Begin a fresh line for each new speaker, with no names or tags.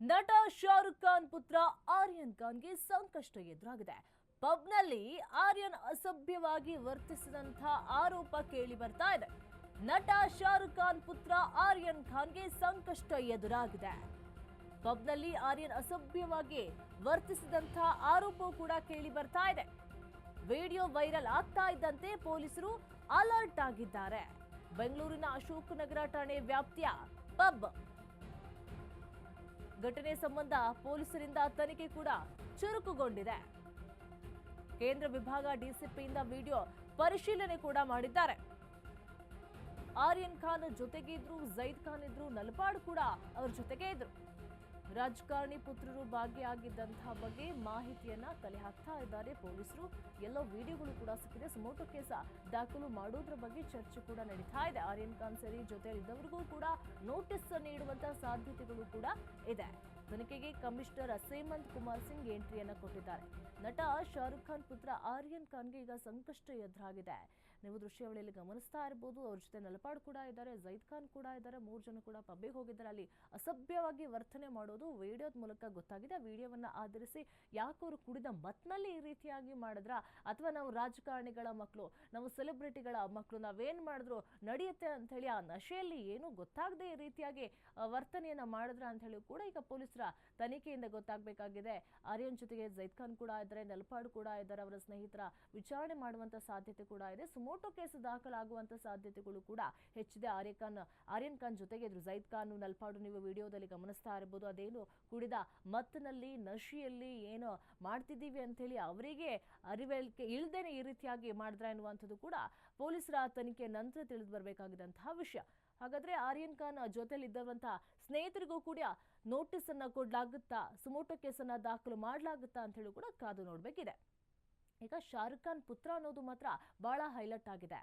ನಟ ಶಾರುಖ್ ಖಾನ್ ಪುತ್ರ ಆರ್ಯನ್ ಖಾನ್ಗೆ ಸಂಕಷ್ಟ ಎದುರಾಗಿದೆ. ಪಬ್ನಲ್ಲಿ ಆರ್ಯನ್ ಅಸಭ್ಯವಾಗಿ ವರ್ತಿಸಿದಂಥ ಆರೋಪ ಕೇಳಿ ಬರ್ತಾ ಇದೆ. ನಟ ಶಾರುಖ್ ಖಾನ್ ಪುತ್ರ ಆರ್ಯನ್ ಖಾನ್ಗೆ ಸಂಕಷ್ಟ ಎದುರಾಗಿದೆ. ಪಬ್ನಲ್ಲಿ ಆರ್ಯನ್ ಅಸಭ್ಯವಾಗಿ ವರ್ತಿಸಿದಂಥ ಆರೋಪ ಕೂಡ ಕೇಳಿ ಬರ್ತಾ ಇದೆ. ವಿಡಿಯೋ ವೈರಲ್ ಆಗ್ತಾ ಇದ್ದಂತೆ ಪೊಲೀಸರು ಅಲರ್ಟ್ ಆಗಿದ್ದಾರೆ. ಬೆಂಗಳೂರಿನ ಅಶೋಕ್ ನಗರ ಠಾಣೆ ವ್ಯಾಪ್ತಿಯ ಪಬ್ ಘಟನೆ ಸಂಬಂಧ ಪೊಲೀಸರಿಂದ ತನಿಖೆ ಕೂಡ ಚುರುಕುಗೊಂಡಿದೆ. ಕೇಂದ್ರ ವಿಭಾಗ ಡಿಸಿಪಿಯಿಂದ ವಿಡಿಯೋ ಪರಿಶೀಲನೆ ಕೂಡ ಮಾಡಿದ್ದಾರೆ. ಆರ್ಯನ್ ಖಾನ್ ಜೊತೆಗೆ ಇದ್ರು, ಜೈದ್ ಖಾನ್ ಇದ್ರು, ನಲ್ಪಾಡ್ ಕೂಡ ಅವ್ರ ಜೊತೆಗೆ ಇದ್ರು. ರಾಜಕಾರಣಿ ಪುತ್ರರು ಭಾಗಿಯಾಗಿದ್ದಂತಹ ಬಗ್ಗೆ ಮಾಹಿತಿಯನ್ನ ಕಲೆ ಹಾಕ್ತಾ ಇದ್ದಾರೆ ಪೊಲೀಸರು. ಎಲ್ಲೋ ವಿಡಿಯೋಗಳು ಕೂಡ ಸಿಕ್ಕಿದೆ. ಸುಮೋಟೋ ಕೇಸ ದಾಖಲು ಮಾಡೋದ್ರ ಬಗ್ಗೆ ಚರ್ಚೆ ಕೂಡ ನಡೀತಾ ಇದೆ. ಆರ್ಯನ್ ಖಾನ್ ಸೇರಿ ಜೊತೆಯಲ್ಲಿದ್ದವರಿಗೂ ಕೂಡ ನೋಟಿಸ್ ನೀಡುವಂತಹ ಸಾಧ್ಯತೆಗಳು ಕೂಡ ಇದೆ. ತನಿಖೆಗೆ ಕಮಿಷನರ್ ಸೇಮಂತ್ ಕುಮಾರ್ ಸಿಂಗ್ ಎಂಟ್ರಿಯನ್ನ ಕೊಟ್ಟಿದ್ದಾರೆ. ನಟ ಶಾರುಖ್ ಖಾನ್ ಪುತ್ರ ಆರ್ಯನ್ ಖಾನ್ಗೆ ಈಗ ಸಂಕಷ್ಟ ಎದುರಾಗಿದೆ. ನೀವು ದೃಶ್ಯಾವಳಿಯಲ್ಲಿ ಗಮನಿಸ್ತಾ ಇರಬಹುದು. ಅವ್ರ ಜೊತೆ ನಲ್ಪಾಡ್ ಕೂಡ ಇದ್ದಾರೆ, ಜೈದ್ ಖಾನ್ ಕೂಡ ಇದ್ದಾರೆ. 3 ಜನ ಕೂಡ ಪಬ್ಬಿಗೆ ಹೋಗಿದ್ದಾರೆ. ಅಲ್ಲಿ ಅಸಭ್ಯವಾಗಿ ವರ್ತನೆ ಮಾಡೋದು ವಿಡಿಯೋದ ಮೂಲಕ ಗೊತ್ತಾಗಿದೆ. ವಿಡಿಯೋವನ್ನ ಆಧರಿಸಿ ಯಾಕೆ ಅವರು ಕುಡಿದ ಮತ್ನಲ್ಲಿ ಈ ರೀತಿಯಾಗಿ ಮಾಡಿದ್ರ, ಅಥವಾ ನಾವು ರಾಜಕಾರಣಿಗಳ ಮಕ್ಕಳು, ನಾವು ಸೆಲೆಬ್ರಿಟಿಗಳ ಮಕ್ಕಳು, ನಾವೇನ್ ಮಾಡಿದ್ರು ನಡೆಯುತ್ತೆ ಅಂತ ಹೇಳಿ ಆ ನಶೆಯಲ್ಲಿ ಏನು ಗೊತ್ತಾಗದೆ ಈ ರೀತಿಯಾಗಿ ವರ್ತನೆಯನ್ನ ಮಾಡಿದ್ರ ಅಂತ ಹೇಳಿ ಕೂಡ ಈಗ ಪೊಲೀಸರ ತನಿಖೆಯಿಂದ ಗೊತ್ತಾಗಬೇಕಾಗಿದೆ. ಆರ್ಯನ್ ಜೊತೆಗೆ ಜೈದ್ ಖಾನ್ ಕೂಡ ಇದ್ದಾರೆ, ನಲ್ಪಾಡ್ ಕೂಡ ಇದ್ದಾರೆ. ಅವರ ಸ್ನೇಹಿತರ ವಿಚಾರಣೆ ಮಾಡುವಂತ ಸಾಧ್ಯತೆ ಕೂಡ ಇದೆ. ಸುಮೋಟೋ ಕೇಸ್ ದಾಖಲಾಗುವಂತ ಸಾಧ್ಯತೆಗಳು ಕೂಡ ಹೆಚ್ಚಿದೆ. ಆರ್ಯನ್ ಖಾನ್ ಜೊತೆಗೆ ಇದ್ರು, ಜೈದ್ ಖಾನ್, ನಲ್ಪಾಡು ನೀವು ವಿಡಿಯೋದಲ್ಲಿ ಗಮನಿಸ್ತಾ ಇರಬಹುದು. ಅದೇನು ಕುಡಿದ ಮತ್ತಿನಲ್ಲಿ ನಶೆಯಲ್ಲಿ ಏನು ಮಾಡ್ತಿದ್ದೀವಿ ಅಂತ ಹೇಳಿ ಅವರಿಗೆ ಅರಿವಿಕೆ ಇಲ್ದೇನೆ ಈ ರೀತಿಯಾಗಿ ಮಾಡಿದ್ರ ಎನ್ನುವಂಥದ್ದು ಕೂಡ ಪೊಲೀಸರ ತನಿಖೆ ನಂತರ ತಿಳಿದು ಬರಬೇಕಾಗಿದ್ದಂತಹ ವಿಷಯ. ಹಾಗಾದ್ರೆ ಆರ್ಯನ್ ಖಾನ್ ಜೊತೆಲಿ ಇದ್ದವಂತಹ ಸ್ನೇಹಿತರಿಗೂ ಕೂಡ ನೋಟಿಸ್ ಅನ್ನ ಕೊಡ್ಲಾಗುತ್ತಾ, ಸುಮೋಟೋ ಕೇಸನ್ನ ದಾಖಲು ಮಾಡಲಾಗುತ್ತಾ ಅಂತ ಹೇಳಿ ಕೂಡ ಕಾದು ನೋಡ್ಬೇಕಿದೆ. ಈಗ ಶಾರುಖ್ ಖಾನ್ ಪುತ್ರ ಅನ್ನೋದು ಮಾತ್ರ ಬಹಳ ಹೈಲೈಟ್ ಆಗಿದೆ.